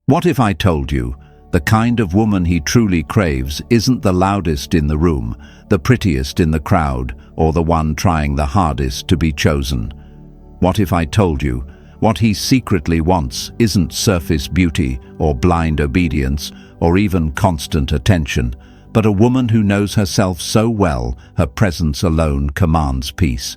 What if I told you the kind of woman he truly craves isn't the loudest in the room, the prettiest in the crowd, or the one trying the hardest to be chosen? What if I told you what he secretly wants isn't surface beauty or blind obedience or even constant attention, but a woman who knows herself so well her presence alone commands peace?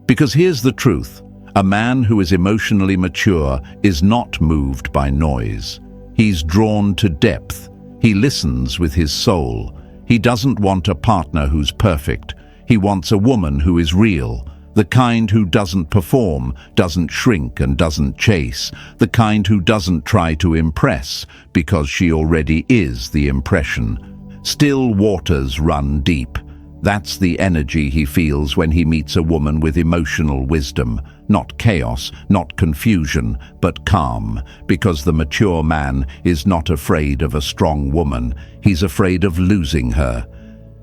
Because here's the truth: a man who is emotionally mature is not moved by noise. He's drawn to depth. He listens with his soul. He doesn't want a partner who's perfect. He wants a woman who is real, the kind who doesn't perform, doesn't shrink and doesn't chase, the kind who doesn't try to impress because she already is the impression. Still waters run deep. That's the energy he feels when he meets a woman with emotional wisdom. Not chaos, not confusion, but calm, because the mature man is not afraid of a strong woman. He's afraid of losing her.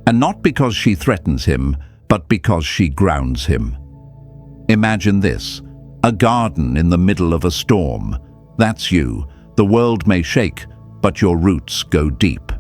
And not because she threatens him, but because she grounds him. Imagine this: a garden in the middle of a storm. That's you. The world may shake, but your roots go deep.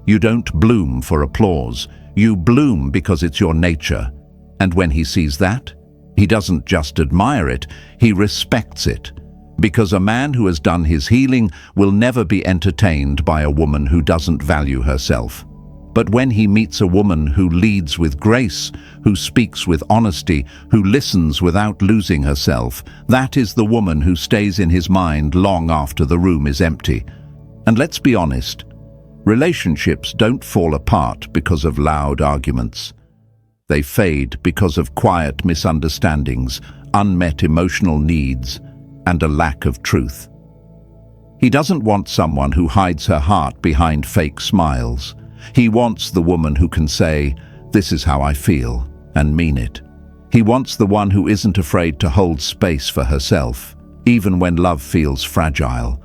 You don't bloom for applause. You bloom because it's your nature. And when he sees that, he doesn't just admire it, he respects it. Because a man who has done his healing will never be entertained by a woman who doesn't value herself. But when he meets a woman who leads with grace, who speaks with honesty, who listens without losing herself, that is the woman who stays in his mind long after the room is empty. And let's be honest, relationships don't fall apart because of loud arguments. They fade because of quiet misunderstandings, unmet emotional needs, and a lack of truth. He doesn't want someone who hides her heart behind fake smiles. He wants the woman who can say, "This is how I feel," and mean it. He wants the one who isn't afraid to hold space for herself, even when love feels fragile.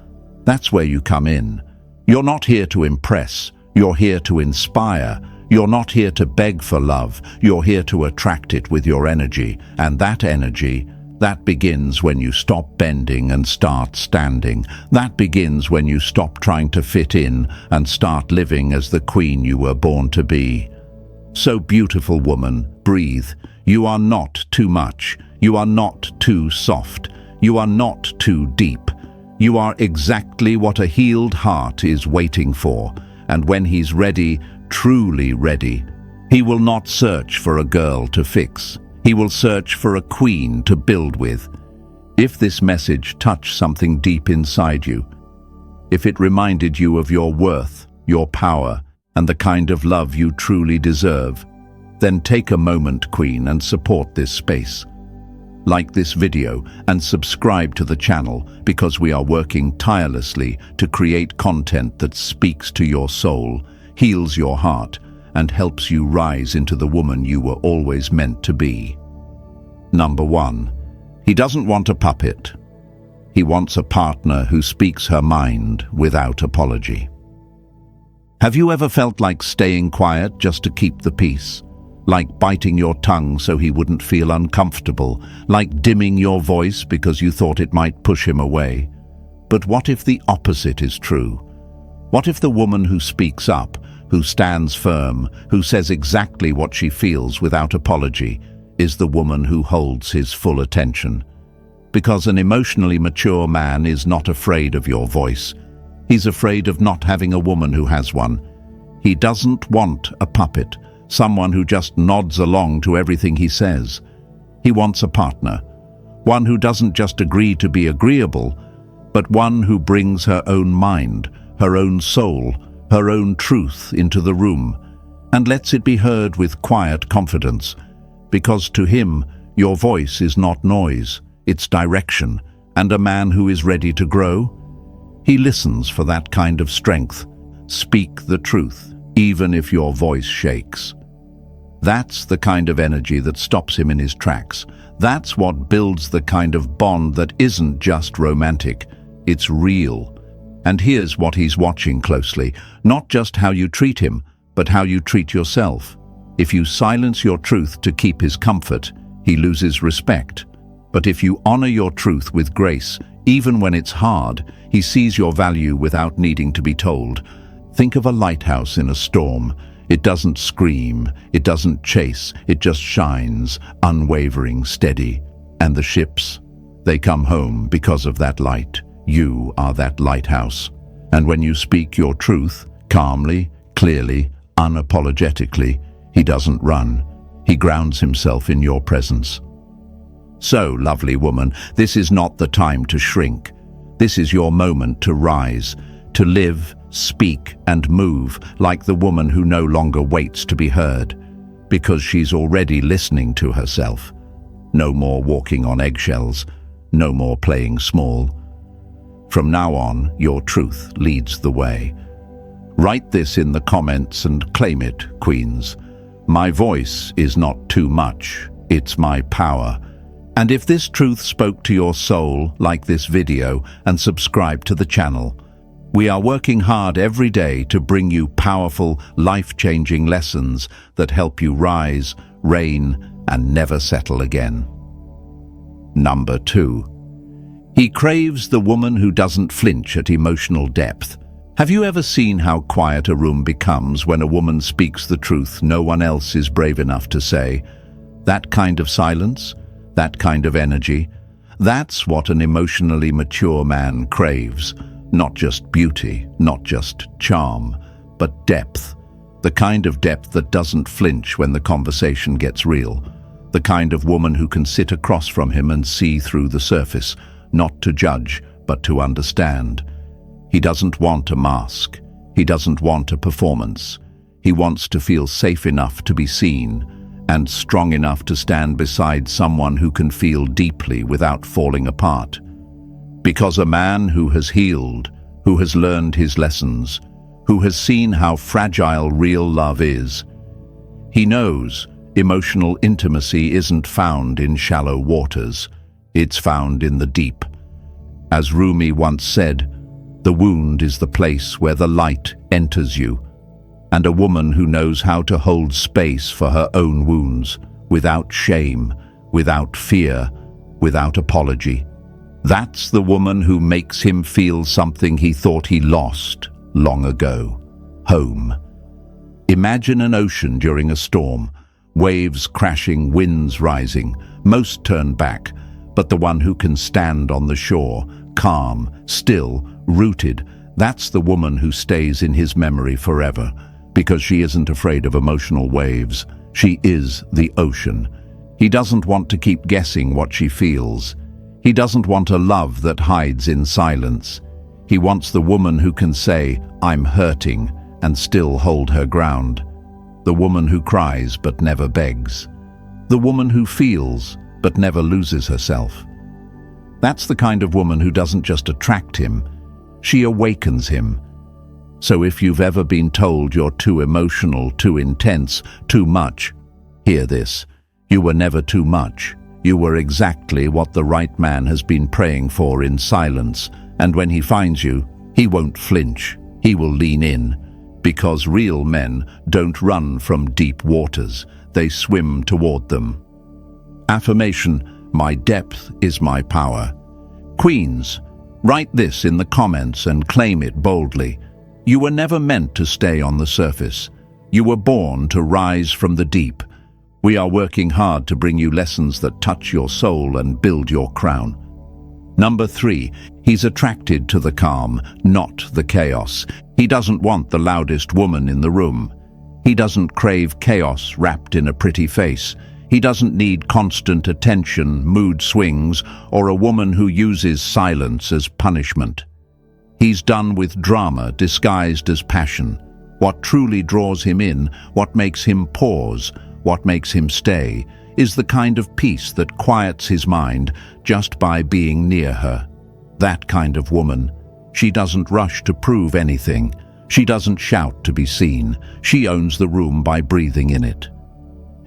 That's where you come in. You're not here to impress, you're here to inspire. You're not here to beg for love, you're here to attract it with your energy. And that energy, that begins when you stop bending and start standing. That begins when you stop trying to fit in and start living as the queen you were born to be. So beautiful woman, breathe. You are not too much. You are not too soft. You are not too deep. You are exactly what a healed heart is waiting for. And when he's ready, truly ready, he will not search for a girl to fix. He will search for a queen to build with. If this message touched something deep inside you, if it reminded you of your worth, your power, and the kind of love you truly deserve, then take a moment, queen, and support this space. Like this video and subscribe to the channel, because we are working tirelessly to create content that speaks to your soul, heals your heart, and helps you rise into the woman you were always meant to be. Number 1. He doesn't want a puppet. He wants a partner who speaks her mind without apology. Have you ever felt like staying quiet just to keep the peace? Like biting your tongue so he wouldn't feel uncomfortable, like dimming your voice because you thought it might push him away? But what if the opposite is true? What if the woman who speaks up, who stands firm, who says exactly what she feels without apology, is the woman who holds his full attention? Because an emotionally mature man is not afraid of your voice. He's afraid of not having a woman who has one. He doesn't want a puppet, someone who just nods along to everything he says. He wants a partner, one who doesn't just agree to be agreeable, but one who brings her own mind, her own soul, her own truth into the room, and lets it be heard with quiet confidence. Because to him, your voice is not noise, it's direction, and a man who is ready to grow, he listens for that kind of strength. Speak the truth, even if your voice shakes. That's the kind of energy that stops him in his tracks. That's what builds the kind of bond that isn't just romantic, it's real. And here's what he's watching closely: not just how you treat him, but how you treat yourself. If you silence your truth to keep his comfort, he loses respect. But if you honor your truth with grace, even when it's hard, he sees your value without needing to be told. Think of a lighthouse in a storm. It doesn't scream, it doesn't chase, it just shines, unwavering, steady. And the ships, they come home because of that light. You are that lighthouse. And when you speak your truth, calmly, clearly, unapologetically, he doesn't run. He grounds himself in your presence. So, lovely woman, this is not the time to shrink. This is your moment to rise, to live, speak, and move like the woman who no longer waits to be heard, because she's already listening to herself. No more walking on eggshells, no more playing small. From now on, your truth leads the way. Write this in the comments and claim it, queens. My voice is not too much, it's my power. And if this truth spoke to your soul, like this video and subscribe to the channel. We are working hard every day to bring you powerful, life-changing lessons that help you rise, reign, and never settle again. Number 2. He craves the woman who doesn't flinch at emotional depth. Have you ever seen how quiet a room becomes when a woman speaks the truth no one else is brave enough to say? That kind of silence? That kind of energy? That's what an emotionally mature man craves. Not just beauty, not just charm, but depth. The kind of depth that doesn't flinch when the conversation gets real. The kind of woman who can sit across from him and see through the surface, not to judge, but to understand. He doesn't want a mask. He doesn't want a performance. He wants to feel safe enough to be seen, and strong enough to stand beside someone who can feel deeply without falling apart. Because a man who has healed, who has learned his lessons, who has seen how fragile real love is, he knows emotional intimacy isn't found in shallow waters, it's found in the deep. As Rumi once said, the wound is the place where the light enters you, and a woman who knows how to hold space for her own wounds, without shame, without fear, without apology. That's the woman who makes him feel something he thought he lost long ago: home. Imagine an ocean during a storm, waves crashing, winds rising. Most turn back, but the one who can stand on the shore, calm, still, rooted, that's the woman who stays in his memory forever, because she isn't afraid of emotional waves. She is the ocean. He doesn't want to keep guessing what she feels. He doesn't want a love that hides in silence. He wants the woman who can say, "I'm hurting," and still hold her ground. The woman who cries but never begs. The woman who feels but never loses herself. That's the kind of woman who doesn't just attract him, she awakens him. So if you've ever been told you're too emotional, too intense, too much, hear this. You were never too much. You were exactly what the right man has been praying for in silence, and when he finds you, he won't flinch. He will lean in, because real men don't run from deep waters. They swim toward them. Affirmation: my depth is my power. Queens, write this in the comments and claim it boldly. You were never meant to stay on the surface. You were born to rise from the deep. We are working hard to bring you lessons that touch your soul and build your crown. Number 3, he's attracted to the calm, not the chaos. He doesn't want the loudest woman in the room. He doesn't crave chaos wrapped in a pretty face. He doesn't need constant attention, mood swings, or a woman who uses silence as punishment. He's done with drama disguised as passion. What truly draws him in, what makes him pause, what makes him stay, is the kind of peace that quiets his mind just by being near her. That kind of woman. She doesn't rush to prove anything. She doesn't shout to be seen. She owns the room by breathing in it.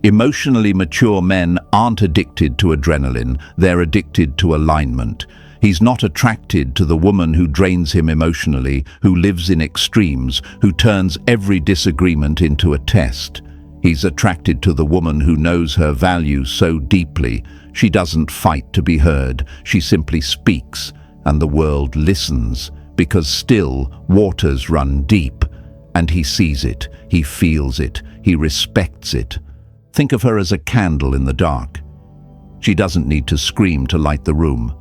Emotionally mature men aren't addicted to adrenaline, they're addicted to alignment. He's not attracted to the woman who drains him emotionally, who lives in extremes, who turns every disagreement into a test. He's attracted to the woman who knows her value so deeply, She doesn't fight to be heard, she simply speaks, and the world listens, because still waters run deep, and he sees it, he feels it, he respects it. Think of her as a candle in the dark. She doesn't need to scream to light the room.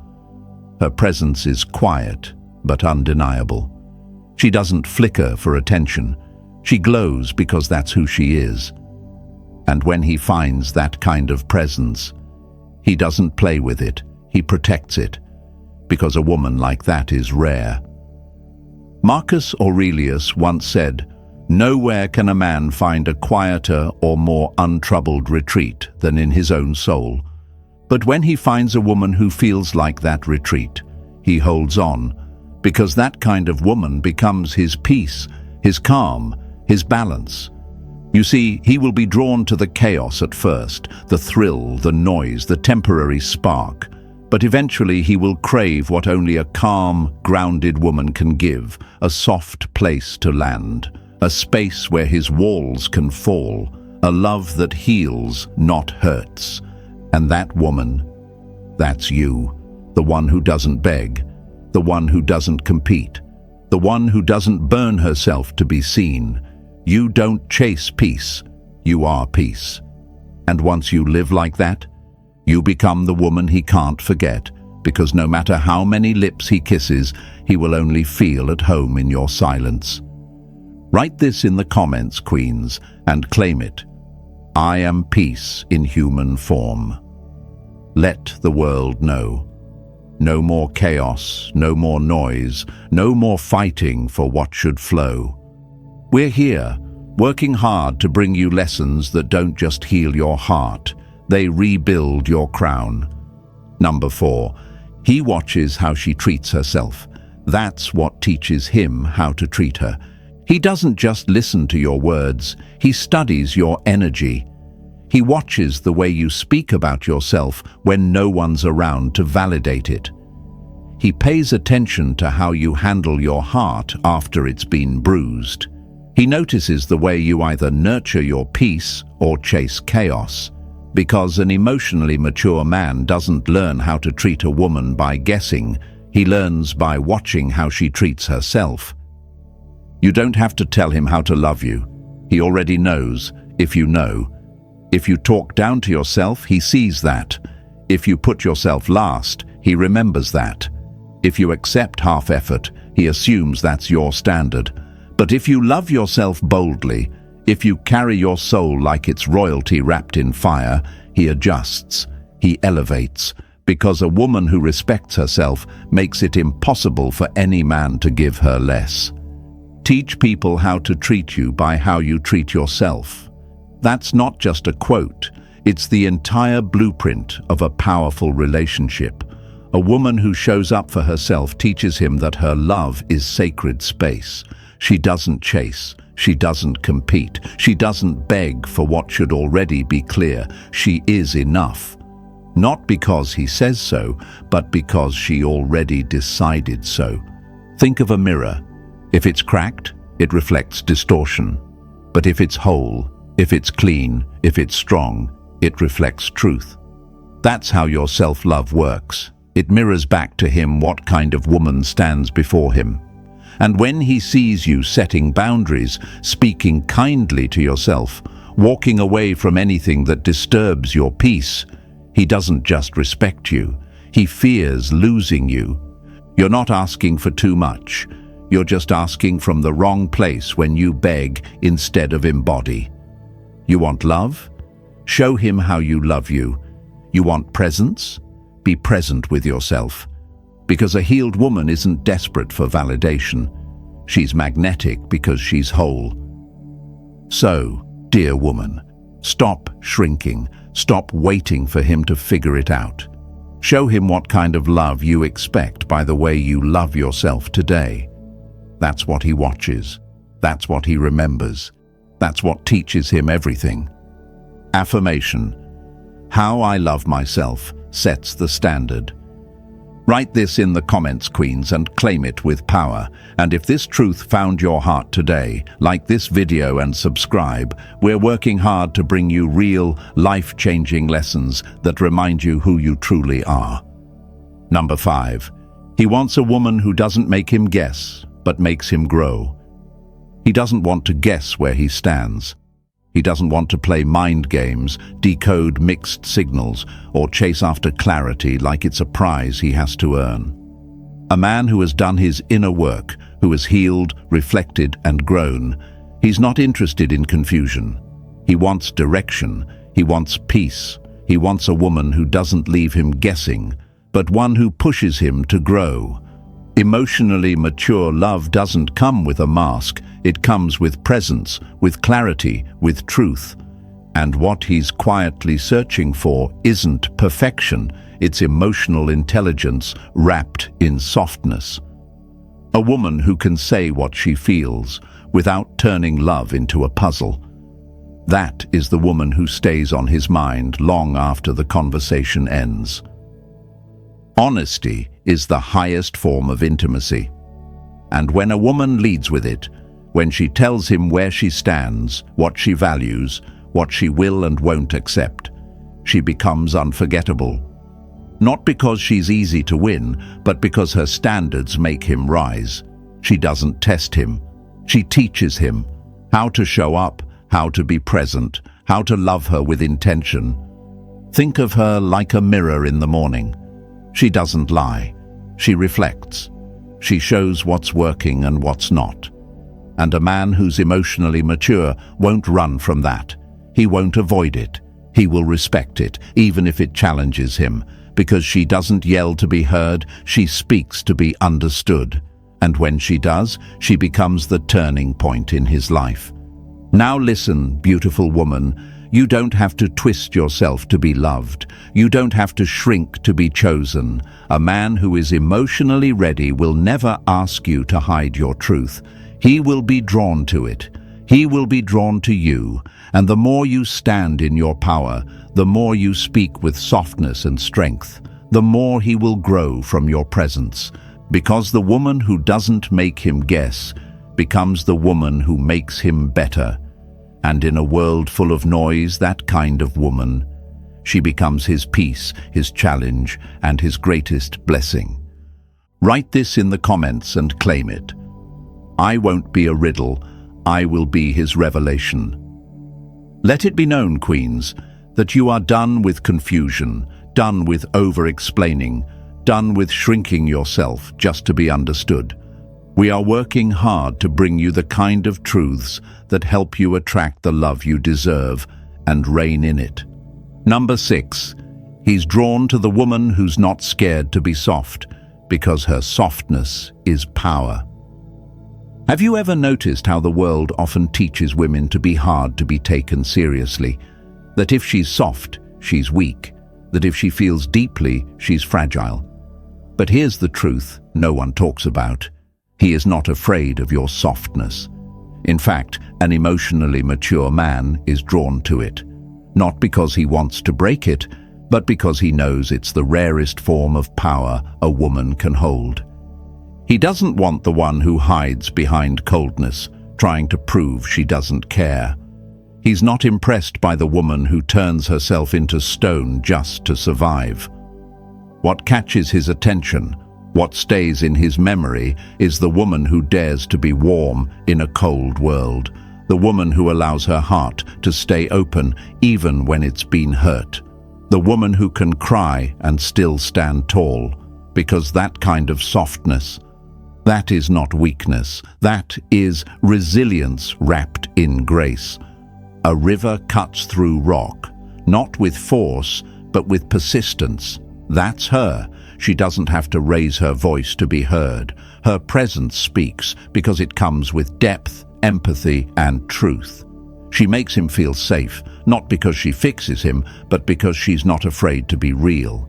Her presence is quiet, but undeniable. She doesn't flicker for attention. She glows because that's who she is. And when he finds that kind of presence, he doesn't play with it, he protects it, because a woman like that is rare. Marcus Aurelius once said, "Nowhere can a man find a quieter or more untroubled retreat than in his own soul. But when he finds a woman who feels like that retreat, he holds on, because that kind of woman becomes his peace, his calm, his balance." You see, he will be drawn to the chaos at first, the thrill, the noise, the temporary spark. But eventually he will crave what only a calm, grounded woman can give, a soft place to land, a space where his walls can fall, a love that heals, not hurts. And that woman, that's you, the one who doesn't beg, the one who doesn't compete, the one who doesn't burn herself to be seen. You don't chase peace, you are peace. And once you live like that, you become the woman he can't forget, because no matter how many lips he kisses, he will only feel at home in your silence. Write this in the comments, queens, and claim it. I am peace in human form. Let the world know. No more chaos, no more noise, no more fighting for what should flow. We're here, working hard to bring you lessons that don't just heal your heart, they rebuild your crown. Number 4, he watches how she treats herself. That's what teaches him how to treat her. He doesn't just listen to your words, he studies your energy. He watches the way you speak about yourself when no one's around to validate it. He pays attention to how you handle your heart after it's been bruised. He notices the way you either nurture your peace or chase chaos, because an emotionally mature man doesn't learn how to treat a woman by guessing, he learns by watching how she treats herself. You don't have to tell him how to love you. He already knows, if you know. If you talk down to yourself, he sees that. If you put yourself last, he remembers that. If you accept half effort, he assumes that's your standard. But if you love yourself boldly, if you carry your soul like it's royalty wrapped in fire, he adjusts, he elevates, because a woman who respects herself makes it impossible for any man to give her less. Teach people how to treat you by how you treat yourself. That's not just a quote, it's the entire blueprint of a powerful relationship. A woman who shows up for herself teaches him that her love is sacred space. She doesn't chase, she doesn't compete, she doesn't beg for what should already be clear. She is enough. Not because he says so, but because she already decided so. Think of a mirror. If it's cracked, it reflects distortion. But if it's whole, if it's clean, if it's strong, it reflects truth. That's how your self-love works. It mirrors back to him what kind of woman stands before him. And when he sees you setting boundaries, speaking kindly to yourself, walking away from anything that disturbs your peace, he doesn't just respect you, he fears losing you. You're not asking for too much. You're just asking from the wrong place when you beg instead of embody. You want love? Show him how you love you. You want presence? Be present with yourself. Because a healed woman isn't desperate for validation. She's magnetic because she's whole. So, dear woman, stop shrinking. Stop waiting for him to figure it out. Show him what kind of love you expect by the way you love yourself today. That's what he watches. That's what he remembers. That's what teaches him everything. Affirmation. How I love myself sets the standard. Write this in the comments, queens, and claim it with power. And if this truth found your heart today, like this video and subscribe. We're working hard to bring you real, life-changing lessons that remind you who you truly are. Number 5. He wants a woman who doesn't make him guess, but makes him grow. He doesn't want to guess where he stands. He doesn't want to play mind games, decode mixed signals, or chase after clarity like it's a prize he has to earn. A man who has done his inner work, who has healed, reflected, and grown, he's not interested in confusion. He wants direction. He wants peace. He wants a woman who doesn't leave him guessing, but one who pushes him to grow. Emotionally mature love doesn't come with a mask. It comes with presence, with clarity, with truth. And what he's quietly searching for isn't perfection, it's emotional intelligence wrapped in softness. A woman who can say what she feels without turning love into a puzzle. That is the woman who stays on his mind long after the conversation ends. Honesty is the highest form of intimacy. And when a woman leads with it, when she tells him where she stands, what she values, what she will and won't accept, she becomes unforgettable. Not because she's easy to win, but because her standards make him rise. She doesn't test him. She teaches him how to show up, how to be present, how to love her with intention. Think of her like a mirror in the morning. She doesn't lie. She reflects. She shows what's working and what's not. And a man who's emotionally mature won't run from that. He won't avoid it. He will respect it, even if it challenges him, because she doesn't yell to be heard, she speaks to be understood. And when she does, she becomes the turning point in his life. Now listen, beautiful woman. You don't have to twist yourself to be loved. You don't have to shrink to be chosen. A man who is emotionally ready will never ask you to hide your truth. He will be drawn to it. He will be drawn to you. And the more you stand in your power, the more you speak with softness and strength, the more he will grow from your presence. Because the woman who doesn't make him guess becomes the woman who makes him better. And in a world full of noise, that kind of woman, she becomes his peace, his challenge, and his greatest blessing. Write this in the comments and claim it. I won't be a riddle, I will be his revelation. Let it be known, queens, that you are done with confusion, done with over-explaining, done with shrinking yourself just to be understood. We are working hard to bring you the kind of truths that help you attract the love you deserve and reign in it. Number 6. He's drawn to the woman who's not scared to be soft, because her softness is power. Have you ever noticed how the world often teaches women to be hard to be taken seriously? That if she's soft, she's weak. That if she feels deeply, she's fragile. But here's the truth no one talks about. He is not afraid of your softness. In fact, an emotionally mature man is drawn to it. Not because he wants to break it, but because he knows it's the rarest form of power a woman can hold. He doesn't want the one who hides behind coldness, trying to prove she doesn't care. He's not impressed by the woman who turns herself into stone just to survive. What catches his attention, what stays in his memory, is the woman who dares to be warm in a cold world, the woman who allows her heart to stay open even when it's been hurt, the woman who can cry and still stand tall, because that kind of softness, that is not weakness, that is resilience wrapped in grace. A river cuts through rock, not with force, but with persistence. That's her. She doesn't have to raise her voice to be heard. Her presence speaks because it comes with depth, empathy, and truth. She makes him feel safe, not because she fixes him, but because she's not afraid to be real.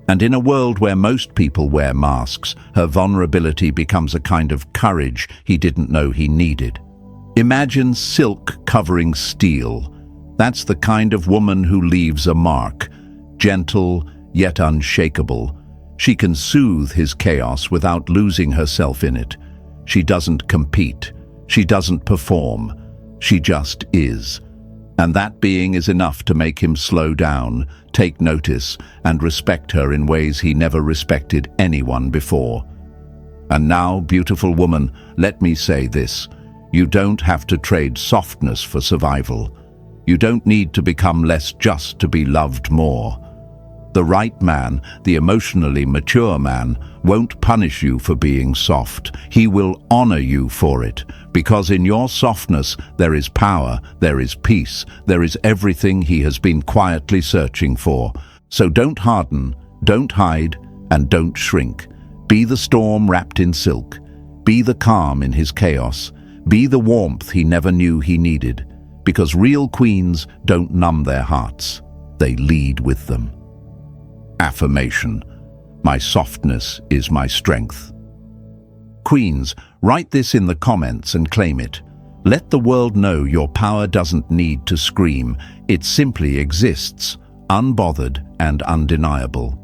And in a world where most people wear masks, her vulnerability becomes a kind of courage he didn't know he needed. Imagine silk covering steel. That's the kind of woman who leaves a mark, gentle yet unshakable. She can soothe his chaos without losing herself in it. She doesn't compete. She doesn't perform. She just is. And that being is enough to make him slow down, take notice, and respect her in ways he never respected anyone before. And now, beautiful woman, let me say this. You don't have to trade softness for survival. You don't need to become less just to be loved more. The right man, the emotionally mature man, won't punish you for being soft. He will honor you for it, because in your softness there is power, there is peace, there is everything he has been quietly searching for. So don't harden, don't hide, and don't shrink. Be the storm wrapped in silk. Be the calm in his chaos. Be the warmth he never knew he needed. Because real queens don't numb their hearts. They lead with them. Affirmation. My softness is my strength. Queens, write this in the comments and claim it. Let the world know your power doesn't need to scream. It simply exists, unbothered and undeniable.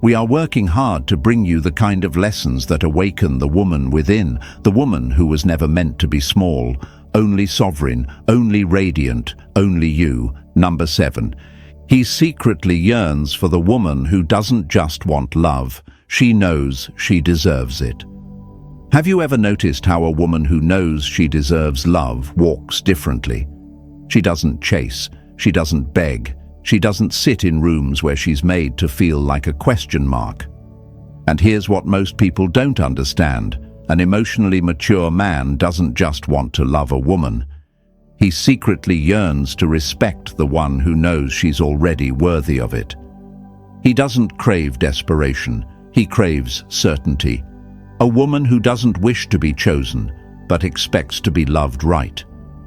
We are working hard to bring you the kind of lessons that awaken the woman within, the woman who was never meant to be small, only sovereign, only radiant, only you. Number 7. He secretly yearns for the woman who doesn't just want love. She knows she deserves it. Have you ever noticed how a woman who knows she deserves love walks differently? She doesn't chase. She doesn't beg. She doesn't sit in rooms where she's made to feel like a question mark. And here's what most people don't understand. An emotionally mature man doesn't just want to love a woman. He secretly yearns to respect the one who knows she's already worthy of it. He doesn't crave desperation. He craves certainty. A woman who doesn't wish to be chosen, but expects to be loved right.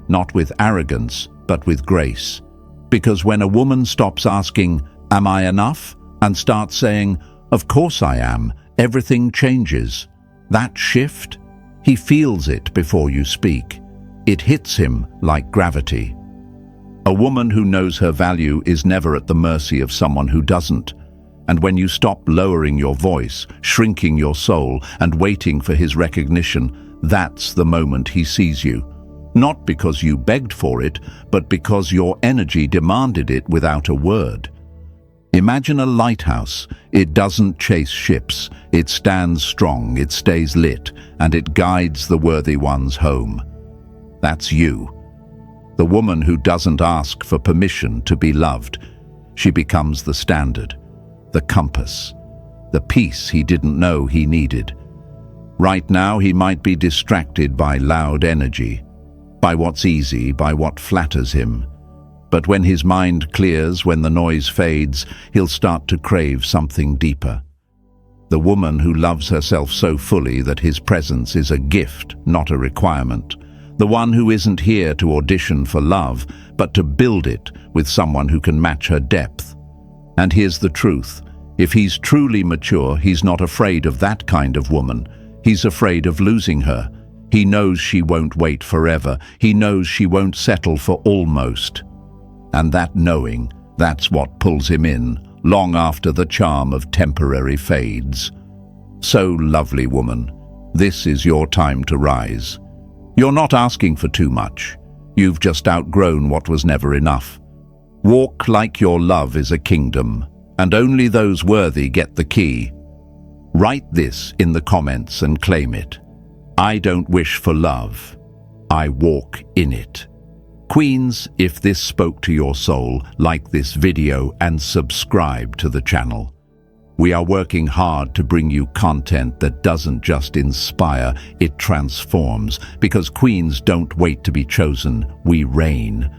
Not with arrogance, but with grace. Because when a woman stops asking, "Am I enough?" and starts saying, "Of course I am," everything changes. That shift, he feels it before you speak. It hits him like gravity. A woman who knows her value is never at the mercy of someone who doesn't. And when you stop lowering your voice, shrinking your soul, and waiting for his recognition, that's the moment he sees you. Not because you begged for it, but because your energy demanded it without a word. Imagine a lighthouse. It doesn't chase ships. It stands strong, it stays lit, and it guides the worthy ones home. That's you. The woman who doesn't ask for permission to be loved. She becomes the standard, the compass, the peace he didn't know he needed. Right now he might be distracted by loud energy, by what's easy, by what flatters him. But when his mind clears, when the noise fades, he'll start to crave something deeper. The woman who loves herself so fully that his presence is a gift, not a requirement. The one who isn't here to audition for love, but to build it with someone who can match her depth. And here's the truth. If he's truly mature, he's not afraid of that kind of woman. He's afraid of losing her. He knows she won't wait forever. He knows she won't settle for almost. And that knowing, that's what pulls him in, long after the charm of temporary fades. So, lovely woman, this is your time to rise. You're not asking for too much. You've just outgrown what was never enough. Walk like your love is a kingdom, and only those worthy get the key. Write this in the comments and claim it. I don't wish for love. I walk in it. Queens, if this spoke to your soul, like this video and subscribe to the channel. We are working hard to bring you content that doesn't just inspire, it transforms. Because queens don't wait to be chosen, we reign.